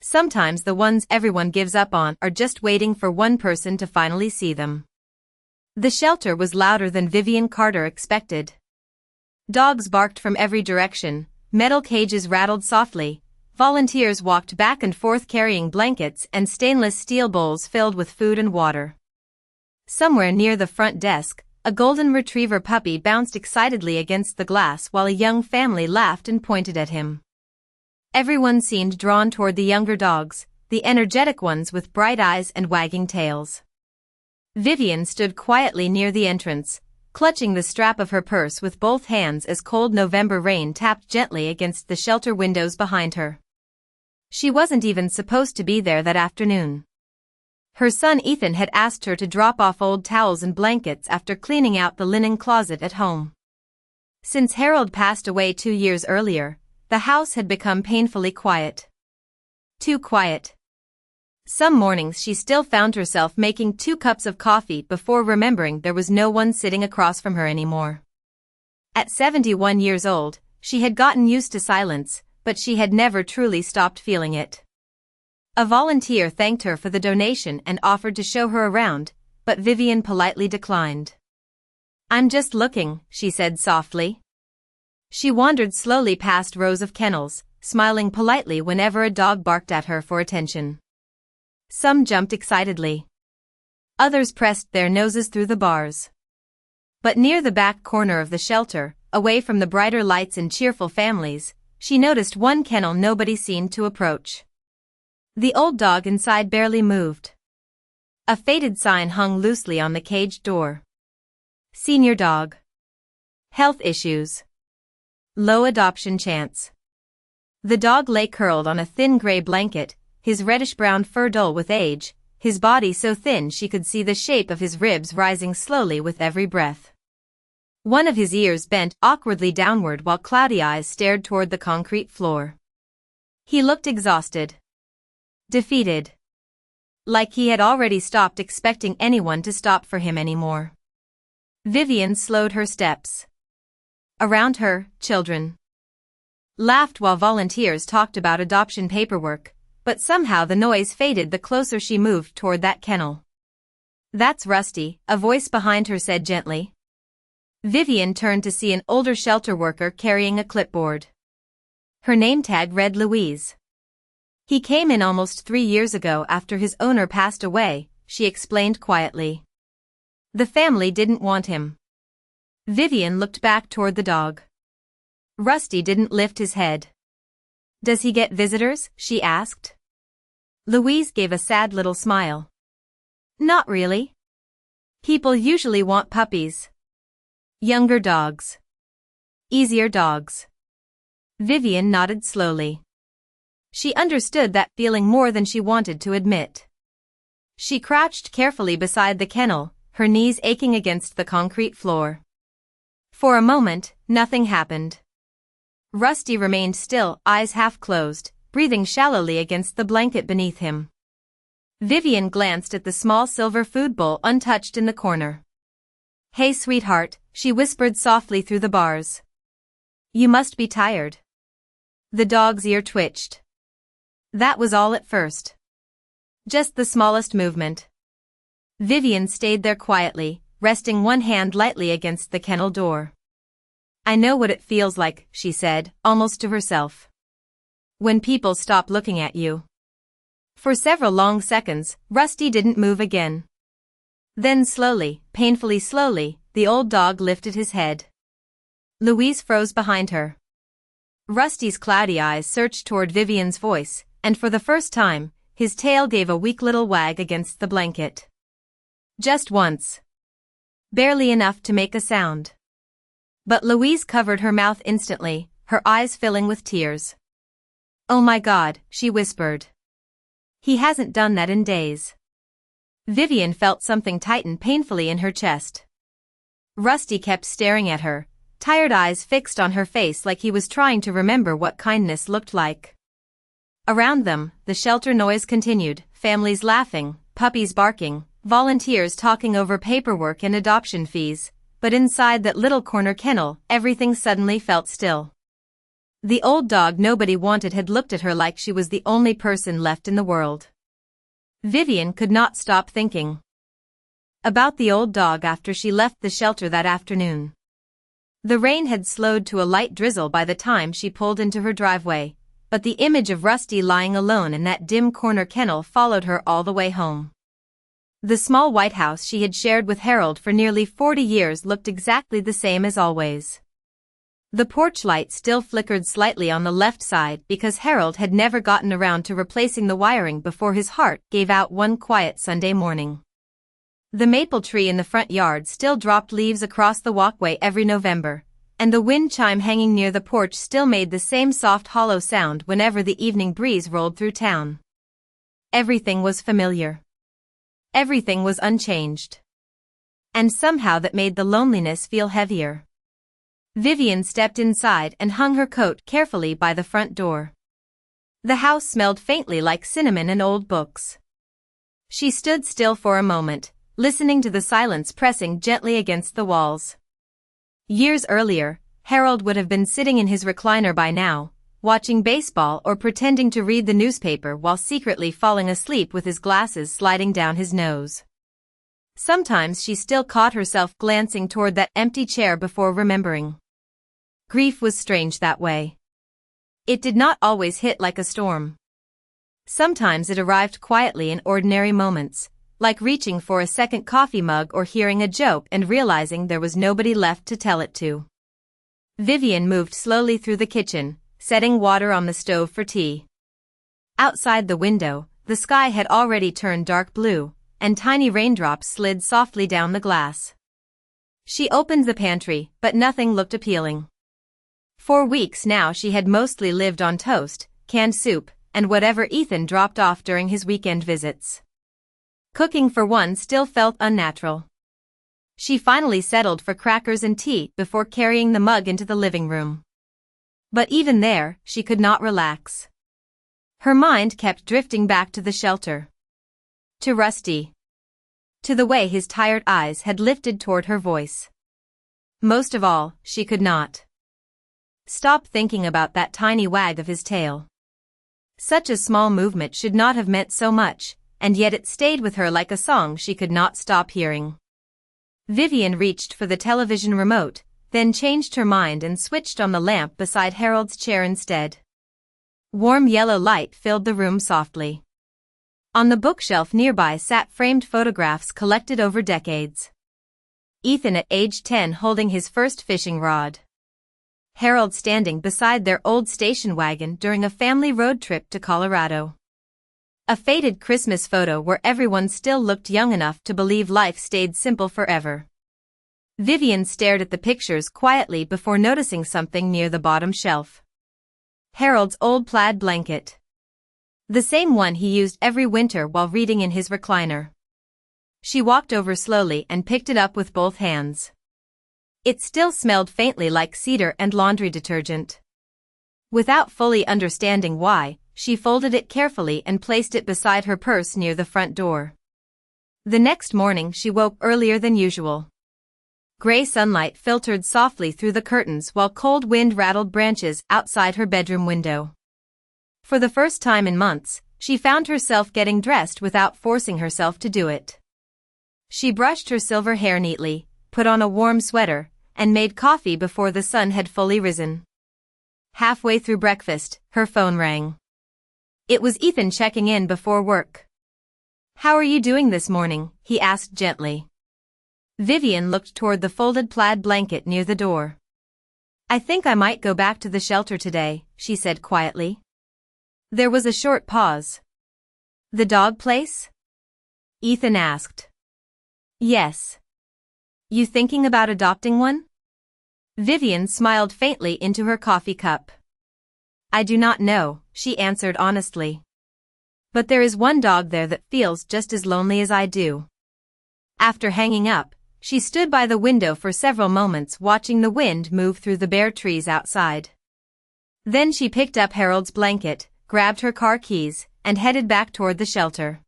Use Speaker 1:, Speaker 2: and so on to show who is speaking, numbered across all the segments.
Speaker 1: Sometimes the ones everyone gives up on are just waiting for one person to finally see them. The shelter was louder than Vivian Carter expected. Dogs barked from every direction, metal cages rattled softly, volunteers walked back and forth carrying blankets and stainless steel bowls filled with food and water. Somewhere near the front desk, a golden retriever puppy bounced excitedly against the glass while a young family laughed and pointed at him. Everyone seemed drawn toward the younger dogs, the energetic ones with bright eyes and wagging tails. Vivian stood quietly near the entrance, clutching the strap of her purse with both hands as cold November rain tapped gently against the shelter windows behind her. She wasn't even supposed to be there that afternoon. Her son Ethan had asked her to drop off old towels and blankets after cleaning out the linen closet at home. Since Harold passed away 2 years earlier, the house had become painfully quiet. Too quiet. Some mornings she still found herself making 2 cups of coffee before remembering there was no one sitting across from her anymore. At 71 years old, she had gotten used to silence, but she had never truly stopped feeling it. A volunteer thanked her for the donation and offered to show her around, but Vivian politely declined. "I'm just looking," she said softly. She wandered slowly past rows of kennels, smiling politely whenever a dog barked at her for attention. Some jumped excitedly. Others pressed their noses through the bars. But near the back corner of the shelter, away from the brighter lights and cheerful families, she noticed one kennel nobody seemed to approach. The old dog inside barely moved. A faded sign hung loosely on the caged door. Senior dog. Health issues. Low adoption chance. The dog lay curled on a thin gray blanket, his reddish-brown fur dull with age, his body so thin she could see the shape of his ribs rising slowly with every breath. One of his ears bent awkwardly downward while cloudy eyes stared toward the concrete floor. He looked exhausted. Defeated. Like he had already stopped expecting anyone to stop for him anymore. Vivian slowed her steps. Around her, children laughed while volunteers talked about adoption paperwork, but somehow the noise faded the closer she moved toward that kennel. "That's Rusty," a voice behind her said gently. Vivian turned to see an older shelter worker carrying a clipboard. Her name tag read Louise. "He came in almost 3 years ago after his owner passed away," she explained quietly. "The family didn't want him." Vivian looked back toward the dog. Rusty didn't lift his head. "Does he get visitors?" she asked. Louise gave a sad little smile. "Not really. People usually want puppies. Younger dogs. Easier dogs." Vivian nodded slowly. She understood that feeling more than she wanted to admit. She crouched carefully beside the kennel, her knees aching against the concrete floor. For a moment, nothing happened. Rusty remained still, eyes half closed, breathing shallowly against the blanket beneath him. Vivian glanced at the small silver food bowl untouched in the corner. "Hey sweetheart," she whispered softly through the bars. "You must be tired." The dog's ear twitched. That was all at first. Just the smallest movement. Vivian stayed there quietly, resting one hand lightly against the kennel door. "I know what it feels like," she said, almost to herself. "When people stop looking at you." For several long seconds, Rusty didn't move again. Then slowly, painfully slowly, the old dog lifted his head. Louise froze behind her. Rusty's cloudy eyes searched toward Vivian's voice, and for the first time, his tail gave a weak little wag against the blanket. Just once. Barely enough to make a sound. But Louise covered her mouth instantly, her eyes filling with tears. "Oh my God," she whispered. "He hasn't done that in days." Vivian felt something tighten painfully in her chest. Rusty kept staring at her, tired eyes fixed on her face like he was trying to remember what kindness looked like. Around them, the shelter noise continued, families laughing, puppies barking, volunteers talking over paperwork and adoption fees, but inside that little corner kennel, everything suddenly felt still. The old dog nobody wanted had looked at her like she was the only person left in the world. Vivian could not stop thinking about the old dog after she left the shelter that afternoon. The rain had slowed to a light drizzle by the time she pulled into her driveway, but the image of Rusty lying alone in that dim corner kennel followed her all the way home. The small white house she had shared with Harold for nearly 40 years looked exactly the same as always. The porch light still flickered slightly on the left side because Harold had never gotten around to replacing the wiring before his heart gave out one quiet Sunday morning. The maple tree in the front yard still dropped leaves across the walkway every November, and the wind chime hanging near the porch still made the same soft hollow sound whenever the evening breeze rolled through town. Everything was familiar. Everything was unchanged. And somehow that made the loneliness feel heavier. Vivian stepped inside and hung her coat carefully by the front door. The house smelled faintly like cinnamon and old books. She stood still for a moment, listening to the silence pressing gently against the walls. Years earlier, Harold would have been sitting in his recliner by now, watching baseball or pretending to read the newspaper while secretly falling asleep with his glasses sliding down his nose. Sometimes she still caught herself glancing toward that empty chair before remembering. Grief was strange that way. It did not always hit like a storm. Sometimes it arrived quietly in ordinary moments, like reaching for a second coffee mug or hearing a joke and realizing there was nobody left to tell it to. Vivian moved slowly through the kitchen, setting water on the stove for tea. Outside the window, the sky had already turned dark blue, and tiny raindrops slid softly down the glass. She opened the pantry, but nothing looked appealing. For weeks now she had mostly lived on toast, canned soup, and whatever Ethan dropped off during his weekend visits. Cooking for one still felt unnatural. She finally settled for crackers and tea before carrying the mug into the living room. But even there, she could not relax. Her mind kept drifting back to the shelter. To Rusty. To the way his tired eyes had lifted toward her voice. Most of all, she could not stop thinking about that tiny wag of his tail. Such a small movement should not have meant so much, and yet it stayed with her like a song she could not stop hearing. Vivian reached for the television remote, then changed her mind and switched on the lamp beside Harold's chair instead. Warm yellow light filled the room softly. On the bookshelf nearby sat framed photographs collected over decades. Ethan at age 10 holding his first fishing rod. Harold standing beside their old station wagon during a family road trip to Colorado. A faded Christmas photo where everyone still looked young enough to believe life stayed simple forever. Vivian stared at the pictures quietly before noticing something near the bottom shelf. Harold's old plaid blanket. The same one he used every winter while reading in his recliner. She walked over slowly and picked it up with both hands. It still smelled faintly like cedar and laundry detergent. Without fully understanding why, she folded it carefully and placed it beside her purse near the front door. The next morning she woke earlier than usual. Gray sunlight filtered softly through the curtains while cold wind rattled branches outside her bedroom window. For the first time in months, she found herself getting dressed without forcing herself to do it. She brushed her silver hair neatly, put on a warm sweater, and made coffee before the sun had fully risen. Halfway through breakfast, her phone rang. It was Ethan checking in before work. "How are you doing this morning?" he asked gently. Vivian looked toward the folded plaid blanket near the door. "I think I might go back to the shelter today," she said quietly. There was a short pause. "The dog place?" Ethan asked. "Yes. You thinking about adopting one?" Vivian smiled faintly into her coffee cup. "I do not know," she answered honestly. "But there is one dog there that feels just as lonely as I do." After hanging up, she stood by the window for several moments watching the wind move through the bare trees outside. Then she picked up Harold's blanket, grabbed her car keys, and headed back toward the shelter.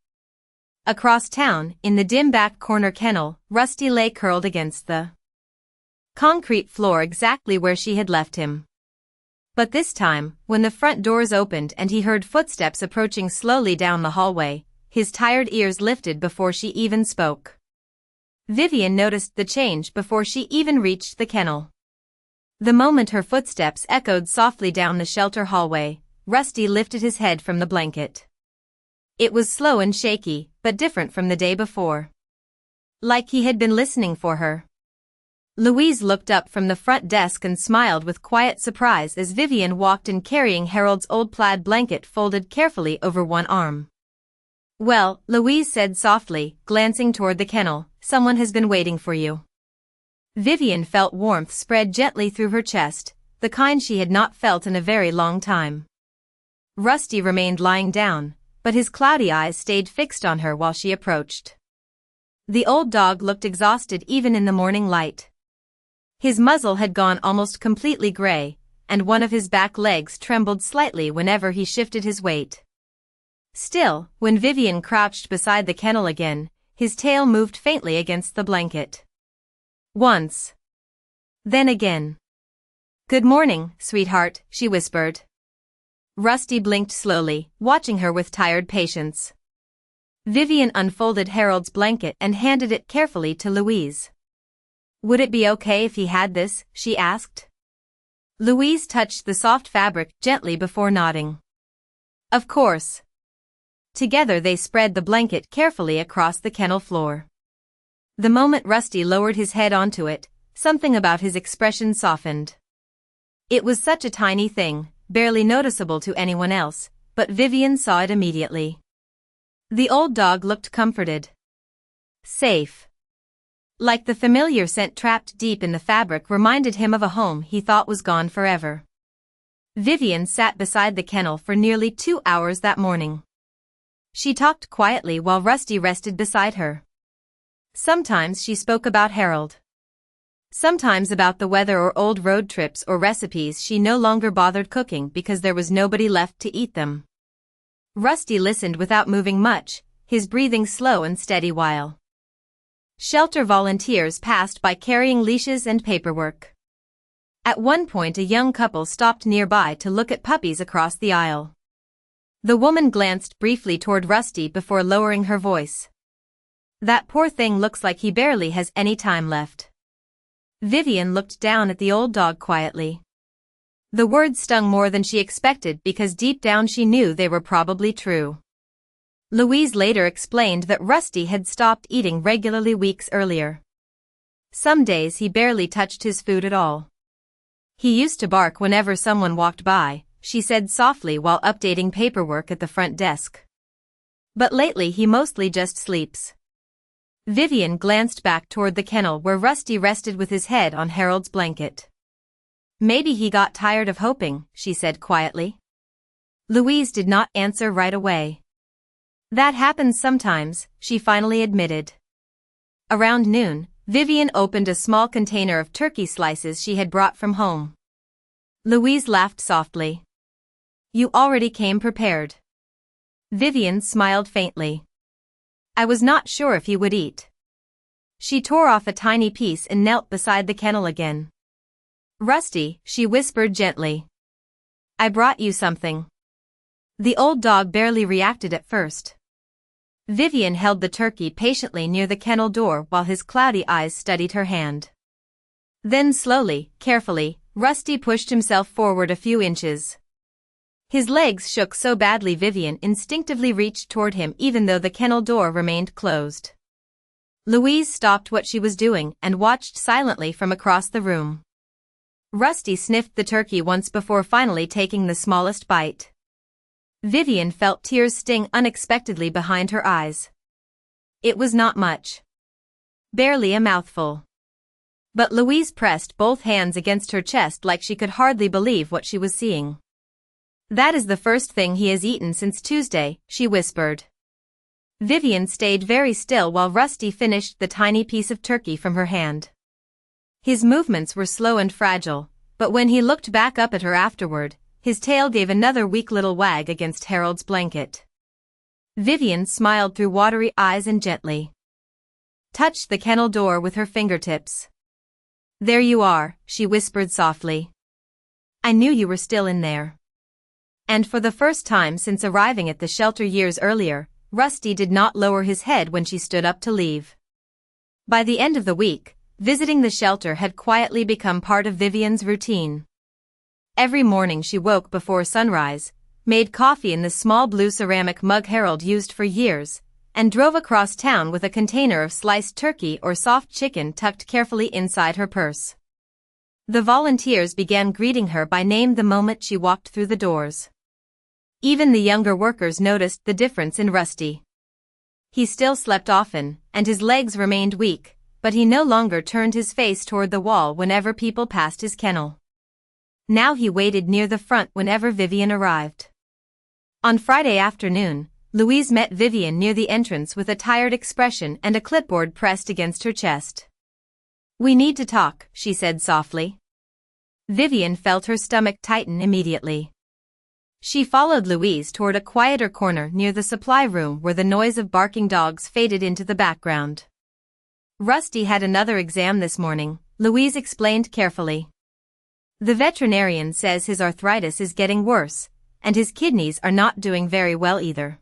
Speaker 1: Across town, in the dim back corner kennel, Rusty lay curled against the concrete floor exactly where she had left him. But this time, when the front doors opened and he heard footsteps approaching slowly down the hallway, his tired ears lifted before she even spoke. Vivian noticed the change before she even reached the kennel. The moment her footsteps echoed softly down the shelter hallway, Rusty lifted his head from the blanket. It was slow and shaky, but different from the day before. Like he had been listening for her. Louise looked up from the front desk and smiled with quiet surprise as Vivian walked in carrying Harold's old plaid blanket folded carefully over one arm. "Well," Louise said softly, glancing toward the kennel, "someone has been waiting for you." Vivian felt warmth spread gently through her chest, the kind she had not felt in a very long time. Rusty remained lying down, but his cloudy eyes stayed fixed on her while she approached. The old dog looked exhausted even in the morning light. His muzzle had gone almost completely gray, and one of his back legs trembled slightly whenever he shifted his weight. Still, when Vivian crouched beside the kennel again, his tail moved faintly against the blanket. Once. Then again. "Good morning, sweetheart," she whispered. Rusty blinked slowly, watching her with tired patience. Vivian unfolded Harold's blanket and handed it carefully to Louise. "Would it be okay if he had this?" she asked. Louise touched the soft fabric gently before nodding. "Of course." Together they spread the blanket carefully across the kennel floor. The moment Rusty lowered his head onto it, something about his expression softened. It was such a tiny thing, barely noticeable to anyone else, but Vivian saw it immediately. The old dog looked comforted. Safe. Like the familiar scent trapped deep in the fabric reminded him of a home he thought was gone forever. Vivian sat beside the kennel for nearly 2 hours that morning. She talked quietly while Rusty rested beside her. Sometimes she spoke about Harold. Sometimes about the weather or old road trips or recipes she no longer bothered cooking because there was nobody left to eat them. Rusty listened without moving much, his breathing slow and steady while shelter volunteers passed by carrying leashes and paperwork. At one point a young couple stopped nearby to look at puppies across the aisle. The woman glanced briefly toward Rusty before lowering her voice. "That poor thing looks like he barely has any time left." Vivian looked down at the old dog quietly. The words stung more than she expected because deep down she knew they were probably true. Louise later explained that Rusty had stopped eating regularly weeks earlier. Some days he barely touched his food at all. "He used to bark whenever someone walked by," she said softly while updating paperwork at the front desk. "But lately he mostly just sleeps." Vivian glanced back toward the kennel where Rusty rested with his head on Harold's blanket. "Maybe he got tired of hoping," she said quietly. Louise did not answer right away. "That happens sometimes," she finally admitted. Around noon, Vivian opened a small container of turkey slices she had brought from home. Louise laughed softly. "You already came prepared." Vivian smiled faintly. "I was not sure if you would eat." She tore off a tiny piece and knelt beside the kennel again. "Rusty," she whispered gently. "I brought you something." The old dog barely reacted at first. Vivian held the turkey patiently near the kennel door while his cloudy eyes studied her hand. Then slowly, carefully, Rusty pushed himself forward a few inches. His legs shook so badly Vivian instinctively reached toward him even though the kennel door remained closed. Louise stopped what she was doing and watched silently from across the room. Rusty sniffed the turkey once before finally taking the smallest bite. Vivian felt tears sting unexpectedly behind her eyes. It was not much. Barely a mouthful. But Louise pressed both hands against her chest like she could hardly believe what she was seeing. "That is the first thing he has eaten since Tuesday," she whispered. Vivian stayed very still while Rusty finished the tiny piece of turkey from her hand. His movements were slow and fragile, but when he looked back up at her afterward, his tail gave another weak little wag against Harold's blanket. Vivian smiled through watery eyes and gently touched the kennel door with her fingertips. "There you are," she whispered softly. I knew you were still in there. And for the first time since arriving at the shelter years earlier, Rusty did not lower his head when she stood up to leave. By the end of the week, visiting the shelter had quietly become part of Vivian's routine. Every morning she woke before sunrise, made coffee in the small blue ceramic mug Harold used for years, and drove across town with a container of sliced turkey or soft chicken tucked carefully inside her purse. The volunteers began greeting her by name the moment she walked through the doors. Even the younger workers noticed the difference in Rusty. He still slept often, and his legs remained weak, but he no longer turned his face toward the wall whenever people passed his kennel. Now he waited near the front whenever Vivian arrived. On Friday afternoon, Louise met Vivian near the entrance with a tired expression and a clipboard pressed against her chest. "We need to talk," she said softly. Vivian felt her stomach tighten immediately. She followed Louise toward a quieter corner near the supply room where the noise of barking dogs faded into the background. "Rusty had another exam this morning," Louise explained carefully. "The veterinarian says his arthritis is getting worse, and his kidneys are not doing very well either."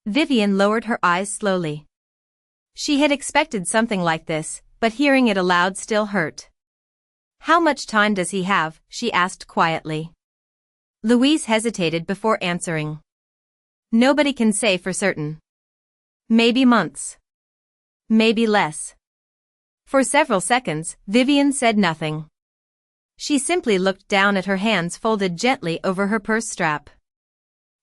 Speaker 1: Vivian lowered her eyes slowly. She had expected something like this, but hearing it aloud still hurt. "How much time does he have?" she asked quietly. Louise hesitated before answering. "Nobody can say for certain. Maybe months. Maybe less." For several seconds, Vivian said nothing. She simply looked down at her hands folded gently over her purse strap.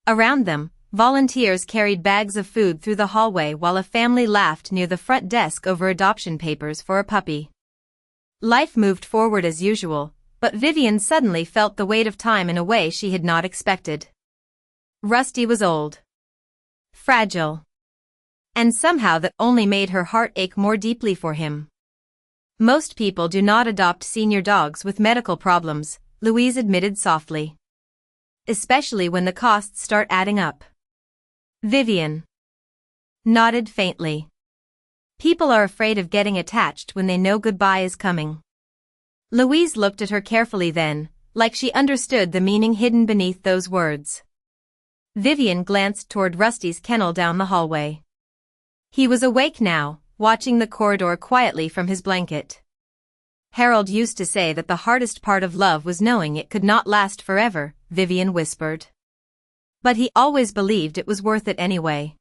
Speaker 1: Around them, volunteers carried bags of food through the hallway while a family laughed near the front desk over adoption papers for a puppy. Life moved forward as usual, but Vivian suddenly felt the weight of time in a way she had not expected. Rusty was old. Fragile. And somehow that only made her heart ache more deeply for him. "Most people do not adopt senior dogs with medical problems," Louise admitted softly. "Especially when the costs start adding up." Vivian nodded faintly. "People are afraid of getting attached when they know goodbye is coming." Louise looked at her carefully then, like she understood the meaning hidden beneath those words. Vivian glanced toward Rusty's kennel down the hallway. He was awake now, watching the corridor quietly from his blanket. "Harold used to say that the hardest part of love was knowing it could not last forever," Vivian whispered. "But he always believed it was worth it anyway."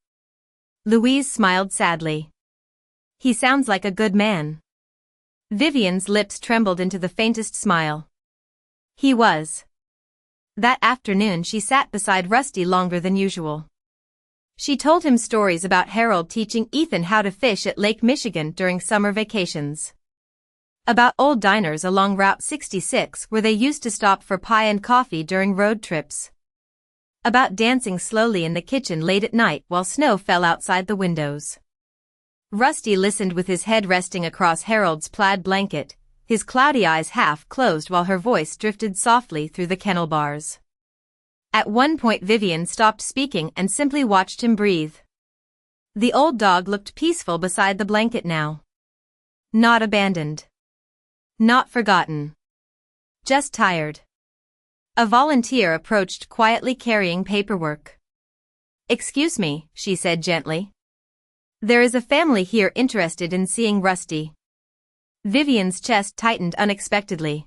Speaker 1: Louise smiled sadly. "He sounds like a good man." Vivian's lips trembled into the faintest smile. He was. That afternoon she sat beside Rusty longer than usual. She told him stories about Harold teaching Ethan how to fish at Lake Michigan during summer vacations. About old diners along Route 66 where they used to stop for pie and coffee during road trips. About dancing slowly in the kitchen late at night while snow fell outside the windows. Rusty listened with his head resting across Harold's plaid blanket, his cloudy eyes half closed while her voice drifted softly through the kennel bars. At one point Vivian stopped speaking and simply watched him breathe. The old dog looked peaceful beside the blanket now. Not abandoned. Not forgotten. Just tired. A volunteer approached quietly carrying paperwork. "Excuse me," she said gently. "There is a family here interested in seeing Rusty." Vivian's chest tightened unexpectedly.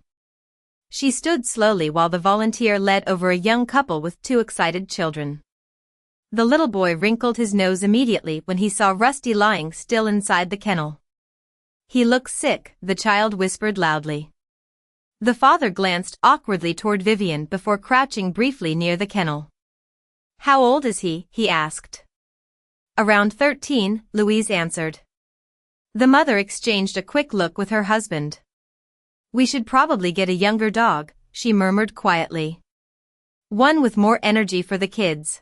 Speaker 1: She stood slowly while the volunteer led over a young couple with two excited children. The little boy wrinkled his nose immediately when he saw Rusty lying still inside the kennel. "He looks sick," the child whispered loudly. The father glanced awkwardly toward Vivian before crouching briefly near the kennel. "How old is he?" he asked. "Around 13, Louise answered. The mother exchanged a quick look with her husband. "We should probably get a younger dog," she murmured quietly. "One with more energy for the kids."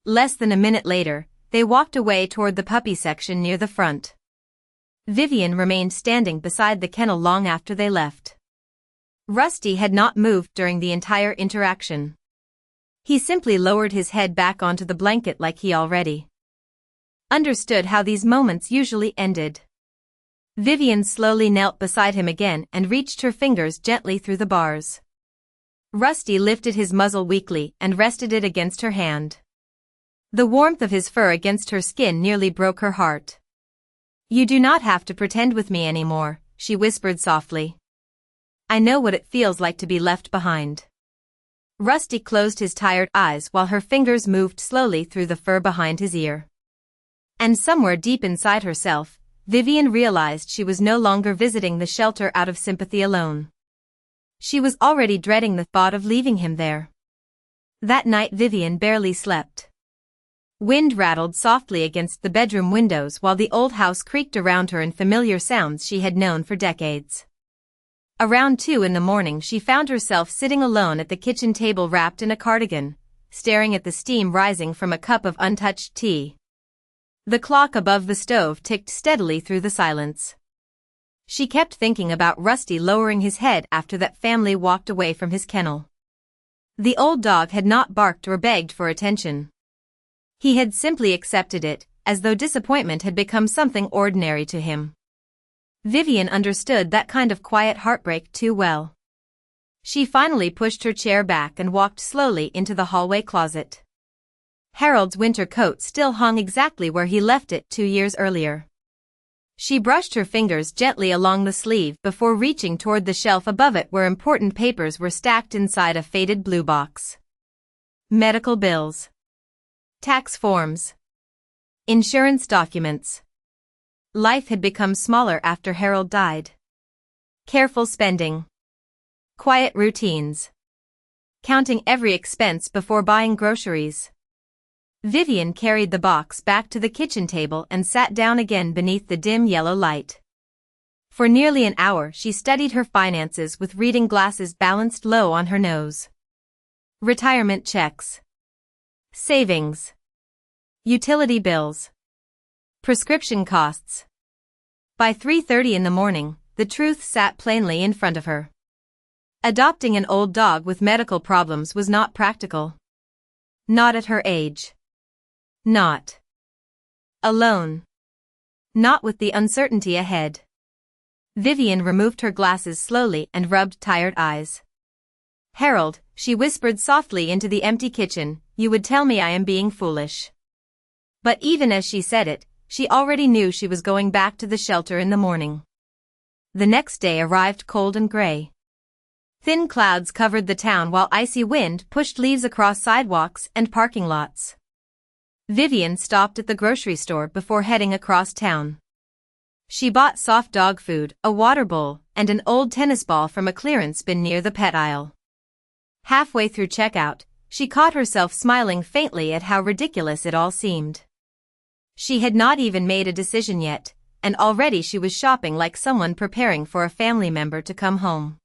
Speaker 1: Less than a minute later, they walked away toward the puppy section near the front. Vivian remained standing beside the kennel long after they left. Rusty had not moved during the entire interaction. He simply lowered his head back onto the blanket like he already understood how these moments usually ended. Vivian slowly knelt beside him again and reached her fingers gently through the bars. Rusty lifted his muzzle weakly and rested it against her hand. The warmth of his fur against her skin nearly broke her heart. "You do not have to pretend with me anymore," she whispered softly. "I know what it feels like to be left behind." Rusty closed his tired eyes while her fingers moved slowly through the fur behind his ear. And somewhere deep inside herself, Vivian realized she was no longer visiting the shelter out of sympathy alone. She was already dreading the thought of leaving him there. That night Vivian barely slept. Wind rattled softly against the bedroom windows while the old house creaked around her in familiar sounds she had known for decades. Around 2 in the morning she found herself sitting alone at the kitchen table wrapped in a cardigan, staring at the steam rising from a cup of untouched tea. The clock above the stove ticked steadily through the silence. She kept thinking about Rusty lowering his head after that family walked away from his kennel. The old dog had not barked or begged for attention. He had simply accepted it, as though disappointment had become something ordinary to him. Vivian understood that kind of quiet heartbreak too well. She finally pushed her chair back and walked slowly into the hallway closet. Harold's winter coat still hung exactly where he left it 2 years earlier. She brushed her fingers gently along the sleeve before reaching toward the shelf above it where important papers were stacked inside a faded blue box. Medical bills. Tax forms. Insurance documents. Life had become smaller after Harold died. Careful spending. Quiet routines. Counting every expense before buying groceries. Vivian carried the box back to the kitchen table and sat down again beneath the dim yellow light. For nearly an hour she studied her finances with reading glasses balanced low on her nose. Retirement checks. Savings. Utility bills. Prescription costs. By 3:30 in the morning, the truth sat plainly in front of her. Adopting an old dog with medical problems was not practical. Not at her age. Not alone. Not with the uncertainty ahead. Vivian removed her glasses slowly and rubbed tired eyes. "Harold," she whispered softly into the empty kitchen, "you would tell me I am being foolish." But even as she said it, she already knew she was going back to the shelter in the morning. The next day arrived cold and gray. Thin clouds covered the town while icy wind pushed leaves across sidewalks and parking lots. Vivian stopped at the grocery store before heading across town. She bought soft dog food, a water bowl, and an old tennis ball from a clearance bin near the pet aisle. Halfway through checkout, she caught herself smiling faintly at how ridiculous it all seemed. She had not even made a decision yet, and already she was shopping like someone preparing for a family member to come home.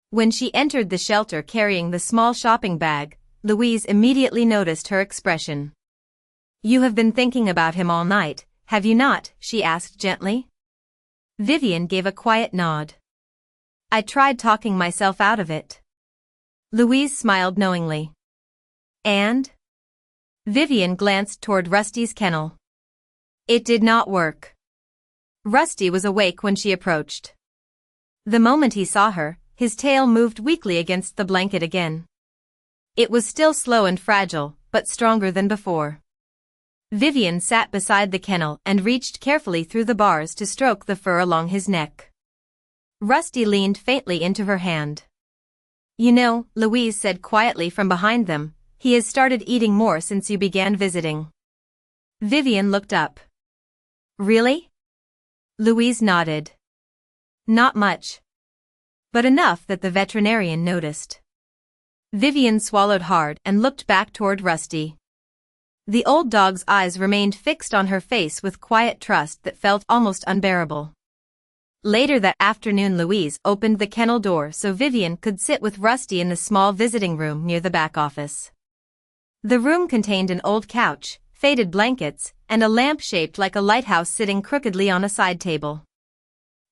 Speaker 1: When she entered the shelter carrying the small shopping bag, Louise immediately noticed her expression. "You have been thinking about him all night, have you not?" she asked gently. Vivian gave a quiet nod. "I tried talking myself out of it." Louise smiled knowingly. "And?" Vivian glanced toward Rusty's kennel. "It did not work." Rusty was awake when she approached. The moment he saw her, his tail moved weakly against the blanket again. It was still slow and fragile, but stronger than before. Vivian sat beside the kennel and reached carefully through the bars to stroke the fur along his neck. Rusty leaned faintly into her hand. "You know," Louise said quietly from behind them, "he has started eating more since you began visiting." Vivian looked up. "Really?" Louise nodded. "Not much. But enough that the veterinarian noticed." Vivian swallowed hard and looked back toward Rusty. The old dog's eyes remained fixed on her face with quiet trust that felt almost unbearable. Later that afternoon Louise opened the kennel door so Vivian could sit with Rusty in the small visiting room near the back office. The room contained an old couch, faded blankets, and a lamp shaped like a lighthouse sitting crookedly on a side table.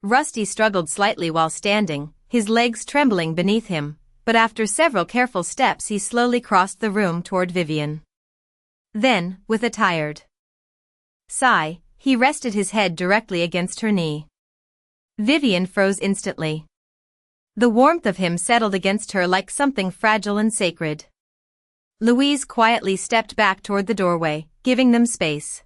Speaker 1: Rusty struggled slightly while standing, his legs trembling beneath him, but after several careful steps he slowly crossed the room toward Vivian. Then, with a tired sigh, he rested his head directly against her knee. Vivian froze instantly. The warmth of him settled against her like something fragile and sacred. Louise quietly stepped back toward the doorway, giving them space.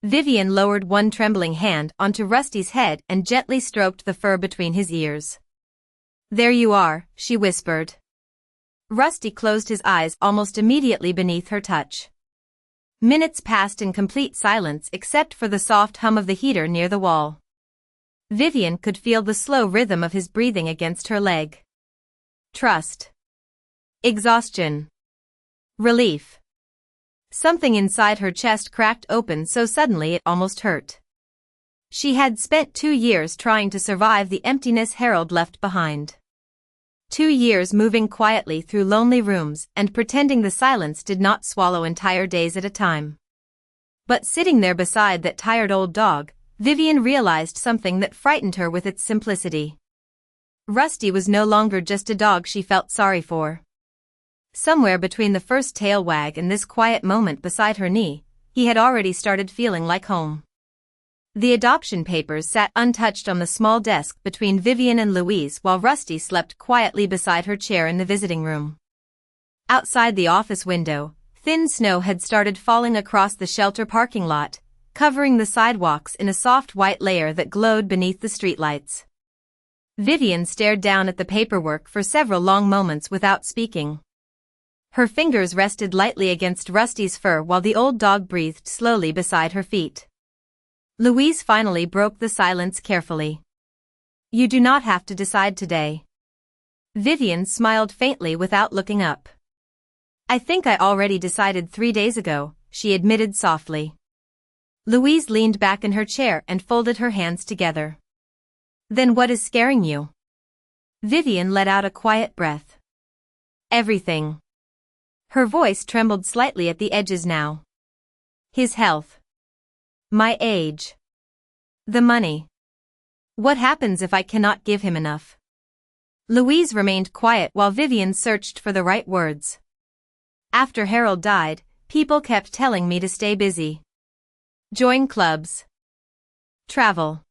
Speaker 1: Vivian lowered one trembling hand onto Rusty's head and gently stroked the fur between his ears. "There you are," she whispered. Rusty closed his eyes almost immediately beneath her touch. Minutes passed in complete silence except for the soft hum of the heater near the wall. Vivian could feel the slow rhythm of his breathing against her leg. Trust. Exhaustion. Relief. Something inside her chest cracked open so suddenly it almost hurt. She had spent 2 years trying to survive the emptiness Harold left behind. 2 years moving quietly through lonely rooms and pretending the silence did not swallow entire days at a time. But sitting there beside that tired old dog, Vivian realized something that frightened her with its simplicity. Rusty was no longer just a dog she felt sorry for. Somewhere between the first tail wag and this quiet moment beside her knee, he had already started feeling like home. The adoption papers sat untouched on the small desk between Vivian and Louise while Rusty slept quietly beside her chair in the visiting room. Outside the office window, thin snow had started falling across the shelter parking lot, covering the sidewalks in a soft white layer that glowed beneath the streetlights. Vivian stared down at the paperwork for several long moments without speaking. Her fingers rested lightly against Rusty's fur while the old dog breathed slowly beside her feet. Louise finally broke the silence carefully. "You do not have to decide today." Vivian smiled faintly without looking up. "I think I already decided 3 days ago," she admitted softly. Louise leaned back in her chair and folded her hands together. "Then what is scaring you?" Vivian let out a quiet breath. "Everything." Her voice trembled slightly at the edges now. "His health. My age. The money. What happens if I cannot give him enough?" Louise remained quiet while Vivian searched for the right words. "After Harold died, people kept telling me to stay busy. Join clubs. Travel.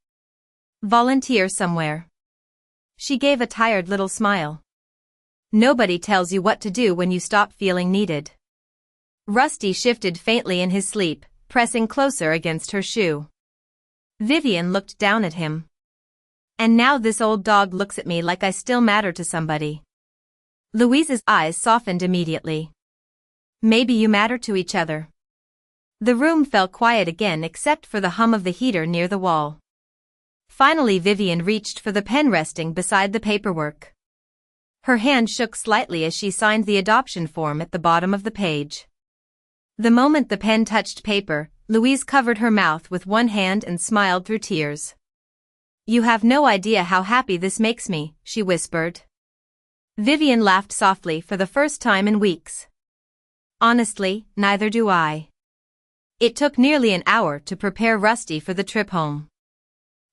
Speaker 1: Volunteer somewhere." She gave a tired little smile. "Nobody tells you what to do when you stop feeling needed." Rusty shifted faintly in his sleep, pressing closer against her shoe. Vivian looked down at him. "And now this old dog looks at me like I still matter to somebody." Louise's eyes softened immediately. "Maybe you matter to each other." The room fell quiet again except for the hum of the heater near the wall. Finally Vivian reached for the pen resting beside the paperwork. Her hand shook slightly as she signed the adoption form at the bottom of the page. The moment the pen touched paper, Louise covered her mouth with one hand and smiled through tears. "You have no idea how happy this makes me," she whispered. Vivian laughed softly for the first time in weeks. "Honestly, neither do I." It took nearly an hour to prepare Rusty for the trip home.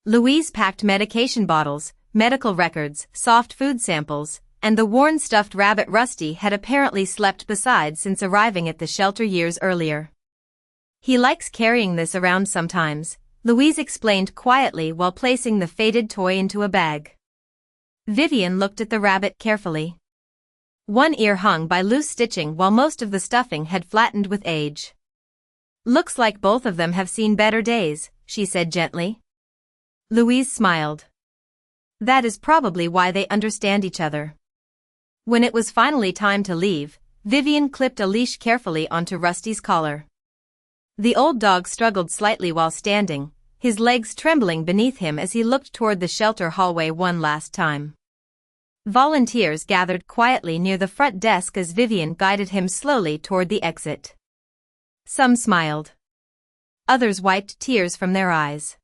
Speaker 1: Louise packed medication bottles, medical records, soft food samples, and the worn stuffed rabbit Rusty had apparently slept beside since arriving at the shelter years earlier. "He likes carrying this around sometimes," Louise explained quietly while placing the faded toy into a bag. Vivian looked at the rabbit carefully. One ear hung by loose stitching while most of the stuffing had flattened with age. "Looks like both of them have seen better days," she said gently. Louise smiled. "That is probably why they understand each other." When it was finally time to leave, Vivian clipped a leash carefully onto Rusty's collar. The old dog struggled slightly while standing, his legs trembling beneath him as he looked toward the shelter hallway one last time. Volunteers gathered quietly near the front desk as Vivian guided him slowly toward the exit. Some smiled. Others wiped tears from their eyes.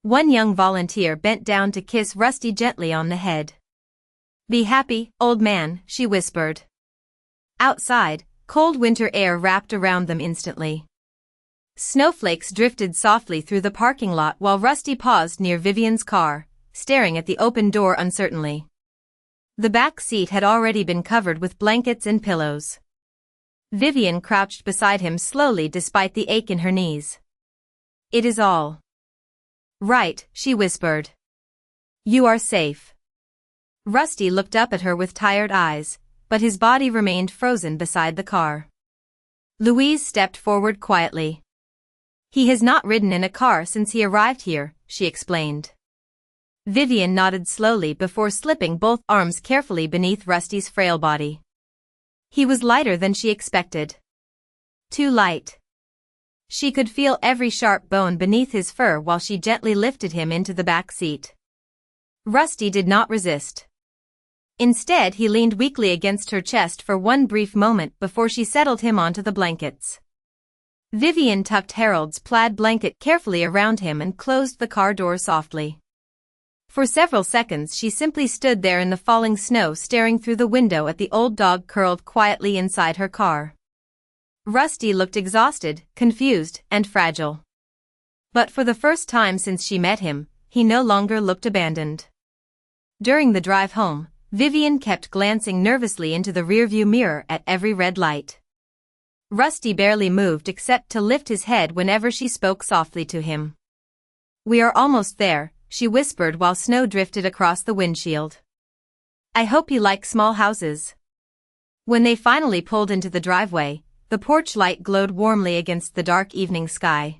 Speaker 1: One young volunteer bent down to kiss Rusty gently on the head. "Be happy, old man," she whispered. Outside, cold winter air wrapped around them instantly. Snowflakes drifted softly through the parking lot while Rusty paused near Vivian's car, staring at the open door uncertainly. The back seat had already been covered with blankets and pillows. Vivian crouched beside him slowly despite the ache in her knees. "It is all right," she whispered. "You are safe." Rusty looked up at her with tired eyes, but his body remained frozen beside the car. Louise stepped forward quietly. "He has not ridden in a car since he arrived here," she explained. Vivian nodded slowly before slipping both arms carefully beneath Rusty's frail body. He was lighter than she expected. Too light. She could feel every sharp bone beneath his fur while she gently lifted him into the back seat. Rusty did not resist. Instead, he leaned weakly against her chest for one brief moment before she settled him onto the blankets. Vivian tucked Harold's plaid blanket carefully around him and closed the car door softly. For several seconds she simply stood there in the falling snow, staring through the window at the old dog curled quietly inside her car. Rusty looked exhausted, confused, and fragile. But for the first time since she met him, he no longer looked abandoned. During the drive home, Vivian kept glancing nervously into the rearview mirror at every red light. Rusty barely moved except to lift his head whenever she spoke softly to him. "We are almost there," she whispered while snow drifted across the windshield. "I hope you like small houses." When they finally pulled into the driveway, the porch light glowed warmly against the dark evening sky.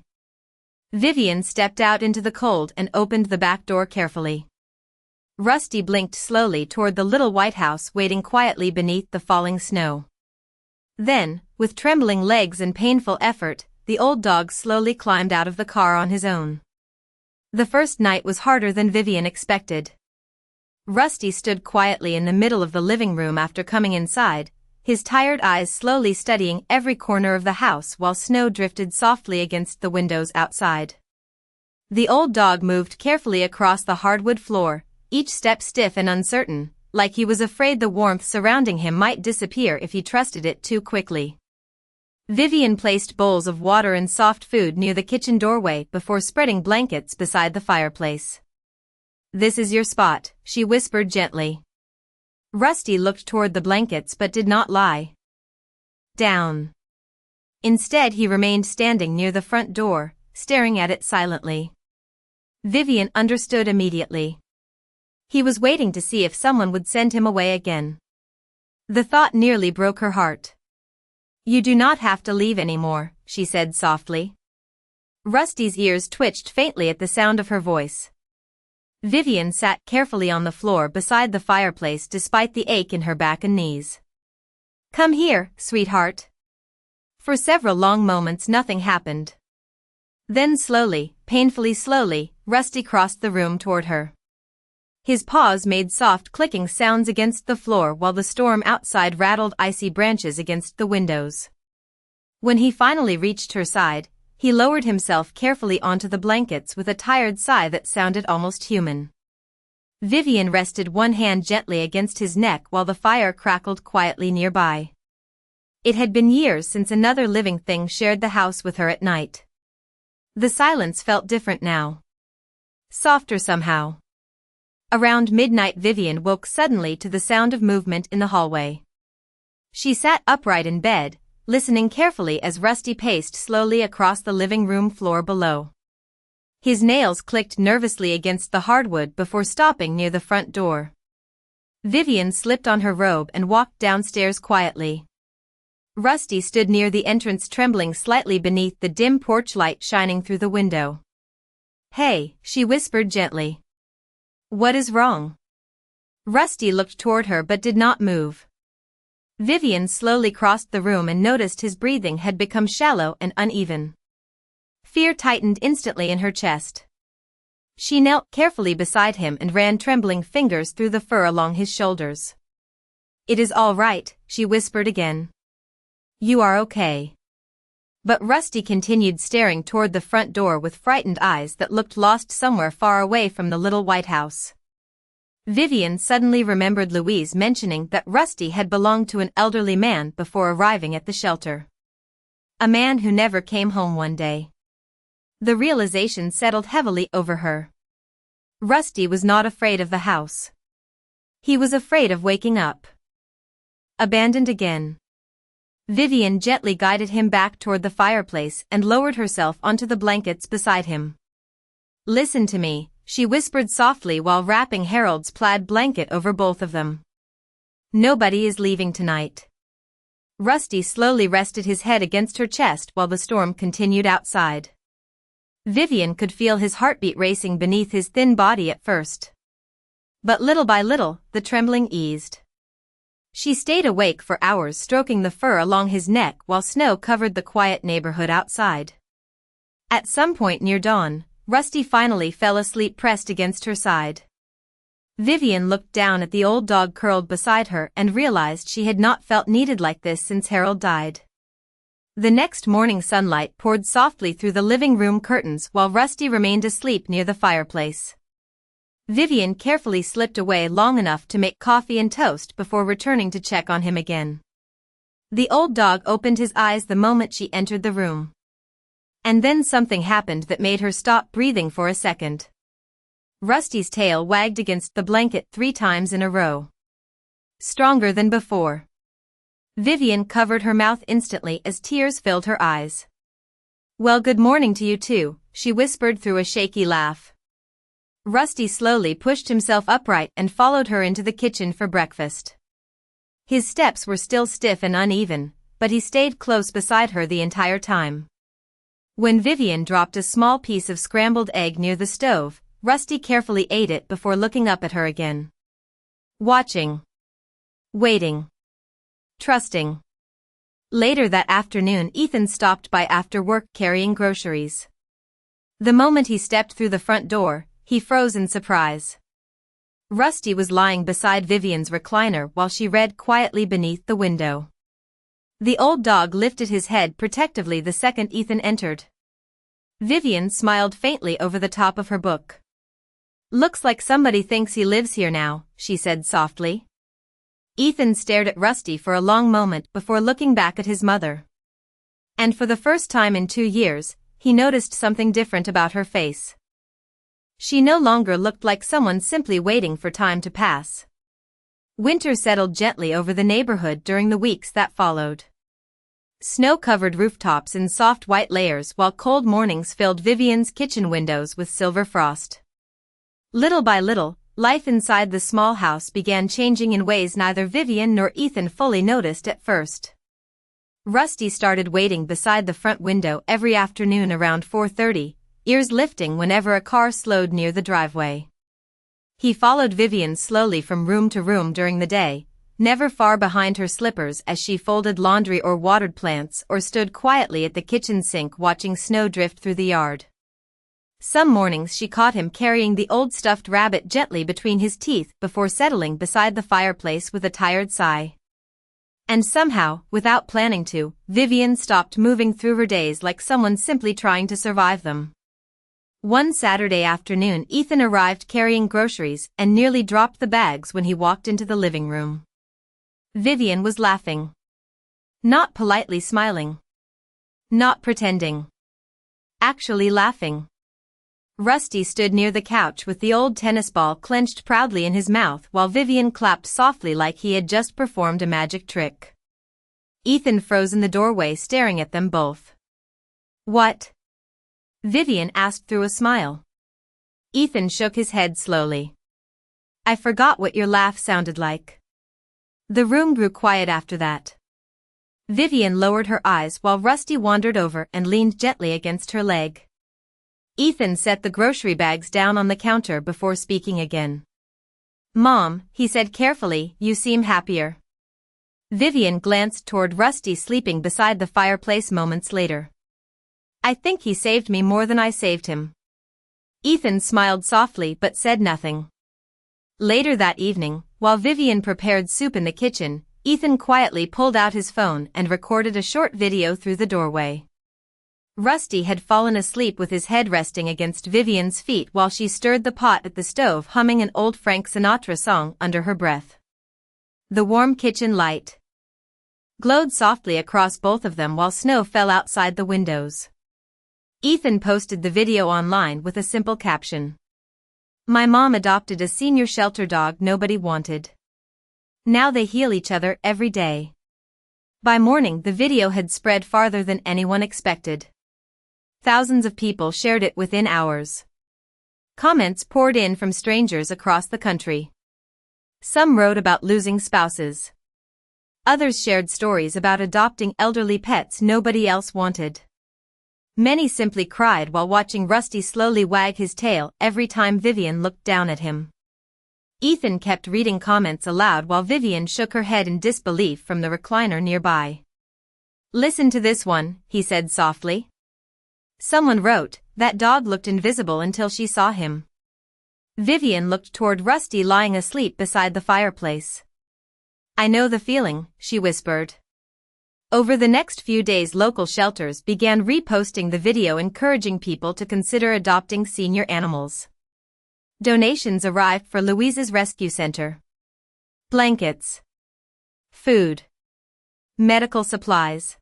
Speaker 1: Vivian stepped out into the cold and opened the back door carefully. Rusty blinked slowly toward the little white house waiting quietly beneath the falling snow. Then, with trembling legs and painful effort, the old dog slowly climbed out of the car on his own. The first night was harder than Vivian expected. Rusty stood quietly in the middle of the living room after coming inside, his tired eyes slowly studying every corner of the house while snow drifted softly against the windows outside. The old dog moved carefully across the hardwood floor, each step stiff and uncertain, like he was afraid the warmth surrounding him might disappear if he trusted it too quickly. Vivian placed bowls of water and soft food near the kitchen doorway before spreading blankets beside the fireplace. "This is your spot," she whispered gently. Rusty looked toward the blankets but did not lie down. Instead, he remained standing near the front door, staring at it silently. Vivian understood immediately. He was waiting to see if someone would send him away again. The thought nearly broke her heart. "You do not have to leave anymore," she said softly. Rusty's ears twitched faintly at the sound of her voice. Vivian sat carefully on the floor beside the fireplace despite the ache in her back and knees. "Come here, sweetheart." For several long moments nothing happened. Then slowly, painfully slowly, Rusty crossed the room toward her. His paws made soft clicking sounds against the floor while the storm outside rattled icy branches against the windows. When he finally reached her side, he lowered himself carefully onto the blankets with a tired sigh that sounded almost human. Vivian rested one hand gently against his neck while the fire crackled quietly nearby. It had been years since another living thing shared the house with her at night. The silence felt different now. Softer somehow. Around midnight, Vivian woke suddenly to the sound of movement in the hallway. She sat upright in bed, listening carefully as Rusty paced slowly across the living room floor below. His nails clicked nervously against the hardwood before stopping near the front door. Vivian slipped on her robe and walked downstairs quietly. Rusty stood near the entrance, trembling slightly beneath the dim porch light shining through the window. "Hey," she whispered gently. "What is wrong?" Rusty looked toward her but did not move. Vivian slowly crossed the room and noticed his breathing had become shallow and uneven. Fear tightened instantly in her chest. She knelt carefully beside him and ran trembling fingers through the fur along his shoulders. "It is all right," she whispered again. "You are okay." But Rusty continued staring toward the front door with frightened eyes that looked lost somewhere far away from the little white house. Vivian suddenly remembered Louise mentioning that Rusty had belonged to an elderly man before arriving at the shelter. A man who never came home one day. The realization settled heavily over her. Rusty was not afraid of the house. He was afraid of waking up abandoned again. Vivian gently guided him back toward the fireplace and lowered herself onto the blankets beside him. "Listen to me," she whispered softly while wrapping Harold's plaid blanket over both of them. Nobody is leaving tonight. Rusty slowly rested his head against her chest while the storm continued outside. Vivian could feel his heartbeat racing beneath his thin body at first. But little by little, the trembling eased. She stayed awake for hours, stroking the fur along his neck while snow covered the quiet neighborhood outside. At some point near dawn, Rusty finally fell asleep pressed against her side. Vivian looked down at the old dog curled beside her and realized she had not felt needed like this since Harold died. The next morning sunlight poured softly through the living room curtains while Rusty remained asleep near the fireplace. Vivian carefully slipped away long enough to make coffee and toast before returning to check on him again. The old dog opened his eyes the moment she entered the room. And then something happened that made her stop breathing for a second. Rusty's tail wagged against the blanket 3 times in a row. Stronger than before. Vivian covered her mouth instantly as tears filled her eyes. "Well, good morning to you too," she whispered through a shaky laugh. Rusty slowly pushed himself upright and followed her into the kitchen for breakfast. His steps were still stiff and uneven, but he stayed close beside her the entire time. When Vivian dropped a small piece of scrambled egg near the stove, Rusty carefully ate it before looking up at her again. Watching. Waiting. Trusting. Later that afternoon, Ethan stopped by after work carrying groceries. The moment he stepped through the front door, he froze in surprise. Rusty was lying beside Vivian's recliner while she read quietly beneath the window. The old dog lifted his head protectively the second Ethan entered. Vivian smiled faintly over the top of her book. "Looks like somebody thinks he lives here now," she said softly. Ethan stared at Rusty for a long moment before looking back at his mother. And for the first time in 2 years, he noticed something different about her face. She no longer looked like someone simply waiting for time to pass. Winter settled gently over the neighborhood during the weeks that followed. Snow covered rooftops in soft white layers while cold mornings filled Vivian's kitchen windows with silver frost. Little by little, life inside the small house began changing in ways neither Vivian nor Ethan fully noticed at first. Rusty started waiting beside the front window every afternoon around 4:30, ears lifting whenever a car slowed near the driveway. He followed Vivian slowly from room to room during the day, never far behind her slippers as she folded laundry or watered plants or stood quietly at the kitchen sink watching snow drift through the yard. Some mornings she caught him carrying the old stuffed rabbit gently between his teeth before settling beside the fireplace with a tired sigh. And somehow, without planning to, Vivian stopped moving through her days like someone simply trying to survive them. One Saturday afternoon, Ethan arrived carrying groceries and nearly dropped the bags when he walked into the living room. Vivian was laughing. Not politely smiling. Not pretending. Actually laughing. Rusty stood near the couch with the old tennis ball clenched proudly in his mouth while Vivian clapped softly like he had just performed a magic trick. Ethan froze in the doorway staring at them both. "What?" Vivian asked through a smile. Ethan shook his head slowly. "I forgot what your laugh sounded like." The room grew quiet after that. Vivian lowered her eyes while Rusty wandered over and leaned gently against her leg. Ethan set the grocery bags down on the counter before speaking again. "Mom," he said carefully, "you seem happier." Vivian glanced toward Rusty sleeping beside the fireplace moments later. "I think he saved me more than I saved him." Ethan smiled softly but said nothing. Later that evening, while Vivian prepared soup in the kitchen, Ethan quietly pulled out his phone and recorded a short video through the doorway. Rusty had fallen asleep with his head resting against Vivian's feet while she stirred the pot at the stove, humming an old Frank Sinatra song under her breath. The warm kitchen light glowed softly across both of them while snow fell outside the windows. Ethan posted the video online with a simple caption. "My mom adopted a senior shelter dog nobody wanted. Now they heal each other every day." By morning, the video had spread farther than anyone expected. Thousands of people shared it within hours. Comments poured in from strangers across the country. Some wrote about losing spouses. Others shared stories about adopting elderly pets nobody else wanted. Many simply cried while watching Rusty slowly wag his tail every time Vivian looked down at him. Ethan kept reading comments aloud while Vivian shook her head in disbelief from the recliner nearby. "Listen to this one," he said softly. Someone wrote, "That dog looked invisible until she saw him." Vivian looked toward Rusty lying asleep beside the fireplace. "I know the feeling," she whispered. Over the next few days, local shelters began reposting the video encouraging people to consider adopting senior animals. Donations arrived for Louise's rescue center. Blankets, food, medical supplies.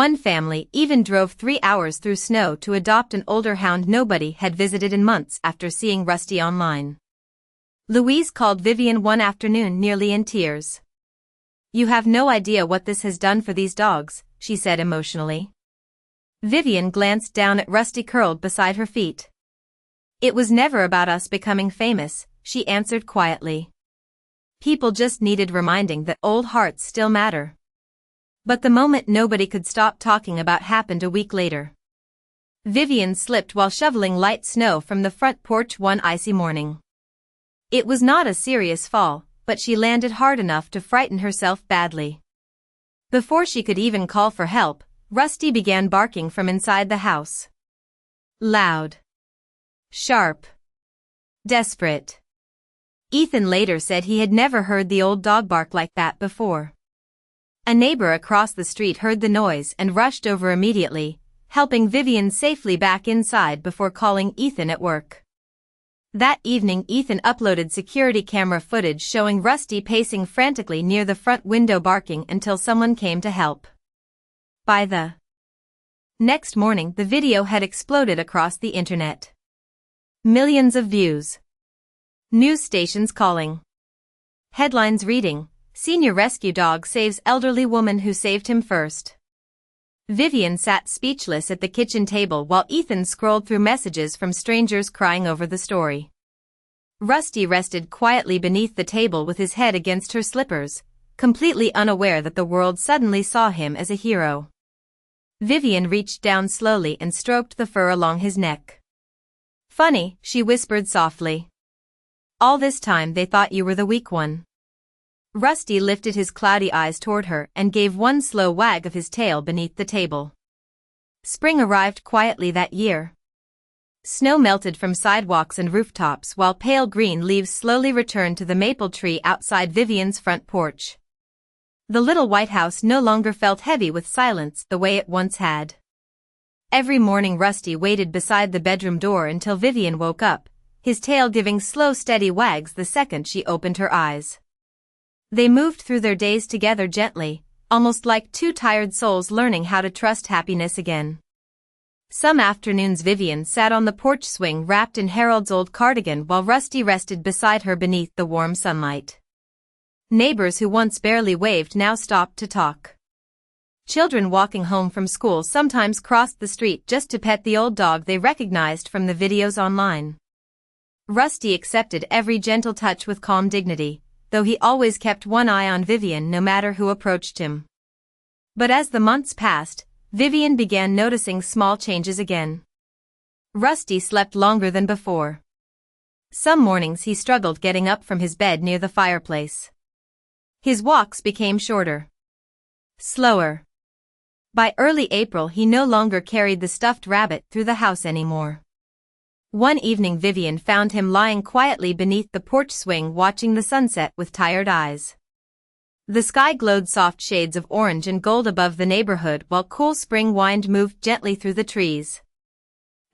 Speaker 1: One family even drove 3 hours through snow to adopt an older hound nobody had visited in months after seeing Rusty online. Louise called Vivian one afternoon nearly in tears. "You have no idea what this has done for these dogs," she said emotionally. Vivian glanced down at Rusty curled beside her feet. "It was never about us becoming famous," she answered quietly. "People just needed reminding that old hearts still matter." But the moment nobody could stop talking about happened a week later. Vivian slipped while shoveling light snow from the front porch one icy morning. It was not a serious fall, but she landed hard enough to frighten herself badly. Before she could even call for help, Rusty began barking from inside the house. Loud, sharp, desperate. Ethan later said he had never heard the old dog bark like that before. A neighbor across the street heard the noise and rushed over immediately, helping Vivian safely back inside before calling Ethan at work. That evening, Ethan uploaded security camera footage showing Rusty pacing frantically near the front window barking until someone came to help. By the next morning, the video had exploded across the internet. Millions of views. News stations calling. Headlines reading, "Senior rescue dog saves elderly woman who saved him first." Vivian sat speechless at the kitchen table while Ethan scrolled through messages from strangers crying over the story. Rusty rested quietly beneath the table with his head against her slippers, completely unaware that the world suddenly saw him as a hero. Vivian reached down slowly and stroked the fur along his neck. "Funny," she whispered softly. "All this time they thought you were the weak one." Rusty lifted his cloudy eyes toward her and gave one slow wag of his tail beneath the table. Spring arrived quietly that year. Snow melted from sidewalks and rooftops while pale green leaves slowly returned to the maple tree outside Vivian's front porch. The little white house no longer felt heavy with silence the way it once had. Every morning Rusty waited beside the bedroom door until Vivian woke up, his tail giving slow steady wags the second she opened her eyes. They moved through their days together gently, almost like two tired souls learning how to trust happiness again. Some afternoons Vivian sat on the porch swing wrapped in Harold's old cardigan while Rusty rested beside her beneath the warm sunlight. Neighbors who once barely waved now stopped to talk. Children walking home from school sometimes crossed the street just to pet the old dog they recognized from the videos online. Rusty accepted every gentle touch with calm dignity, though he always kept one eye on Vivian no matter who approached him. But as the months passed, Vivian began noticing small changes again. Rusty slept longer than before. Some mornings he struggled getting up from his bed near the fireplace. His walks became shorter, slower. By early April he no longer carried the stuffed rabbit through the house anymore. One evening Vivian found him lying quietly beneath the porch swing watching the sunset with tired eyes. The sky glowed soft shades of orange and gold above the neighborhood while cool spring wind moved gently through the trees.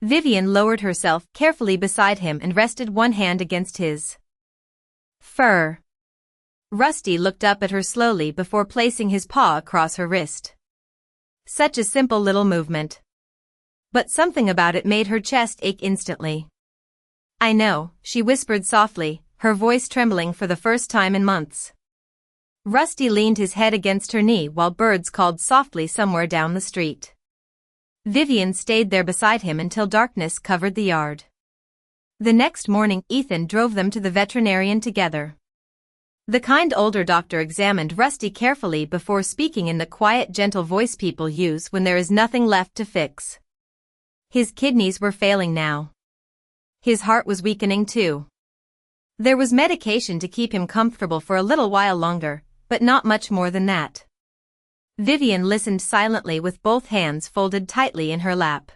Speaker 1: Vivian lowered herself carefully beside him and rested one hand against his fur. Rusty looked up at her slowly before placing his paw across her wrist. Such a simple little movement. But something about it made her chest ache instantly. "I know," she whispered softly, her voice trembling for the first time in months. Rusty leaned his head against her knee while birds called softly somewhere down the street. Vivian stayed there beside him until darkness covered the yard. The next morning, Ethan drove them to the veterinarian together. The kind older doctor examined Rusty carefully before speaking in the quiet, gentle voice people use when there is nothing left to fix. His kidneys were failing now. His heart was weakening too. There was medication to keep him comfortable for a little while longer, but not much more than that. Vivian listened silently with both hands folded tightly in her lap.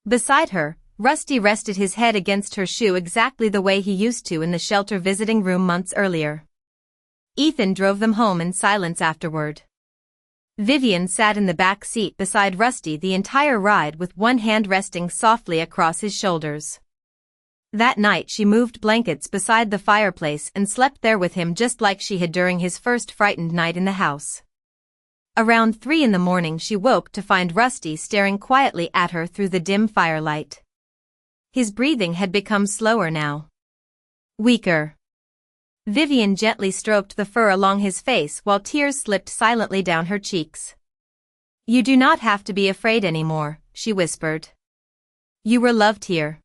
Speaker 1: Beside her, Rusty rested his head against her shoe exactly the way he used to in the shelter visiting room months earlier. Ethan drove them home in silence afterward. Vivian sat in the back seat beside Rusty the entire ride with one hand resting softly across his shoulders. That night she moved blankets beside the fireplace and slept there with him just like she had during his first frightened night in the house. Around 3 in the morning she woke to find Rusty staring quietly at her through the dim firelight. His breathing had become slower now. Weaker. Vivian gently stroked the fur along his face while tears slipped silently down her cheeks. "You do not have to be afraid anymore," she whispered. "You were loved here."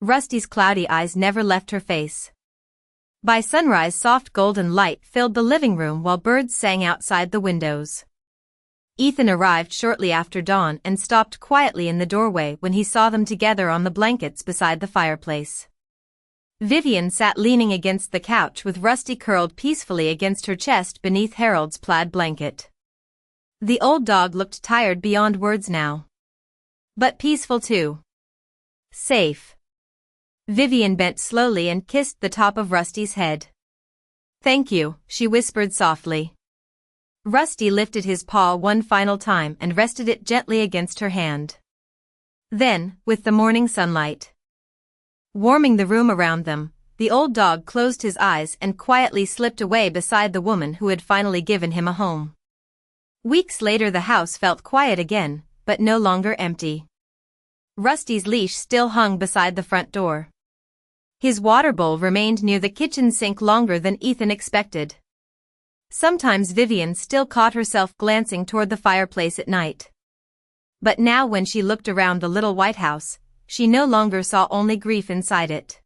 Speaker 1: Rusty's cloudy eyes never left her face. By sunrise, soft golden light filled the living room while birds sang outside the windows. Ethan arrived shortly after dawn and stopped quietly in the doorway when he saw them together on the blankets beside the fireplace. Vivian sat leaning against the couch with Rusty curled peacefully against her chest beneath Harold's plaid blanket. The old dog looked tired beyond words now. But peaceful too. Safe. Vivian bent slowly and kissed the top of Rusty's head. "Thank you," she whispered softly. Rusty lifted his paw one final time and rested it gently against her hand. Then, with the morning sunlight warming the room around them, the old dog closed his eyes and quietly slipped away beside the woman who had finally given him a home. Weeks later the house felt quiet again, but no longer empty. Rusty's leash still hung beside the front door. His water bowl remained near the kitchen sink longer than Ethan expected. Sometimes Vivian still caught herself glancing toward the fireplace at night. But now when she looked around the little white house, she no longer saw only grief inside it.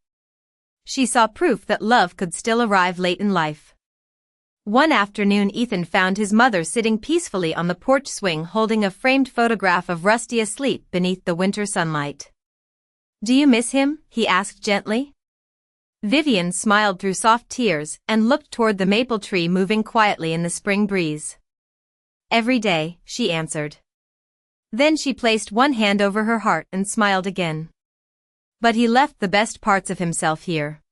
Speaker 1: She saw proof that love could still arrive late in life. One afternoon Ethan found his mother sitting peacefully on the porch swing holding a framed photograph of Rusty asleep beneath the winter sunlight. "Do you miss him?" he asked gently. Vivian smiled through soft tears and looked toward the maple tree moving quietly in the spring breeze. "Every day," she answered. Then she placed one hand over her heart and smiled again. "But he left the best parts of himself here."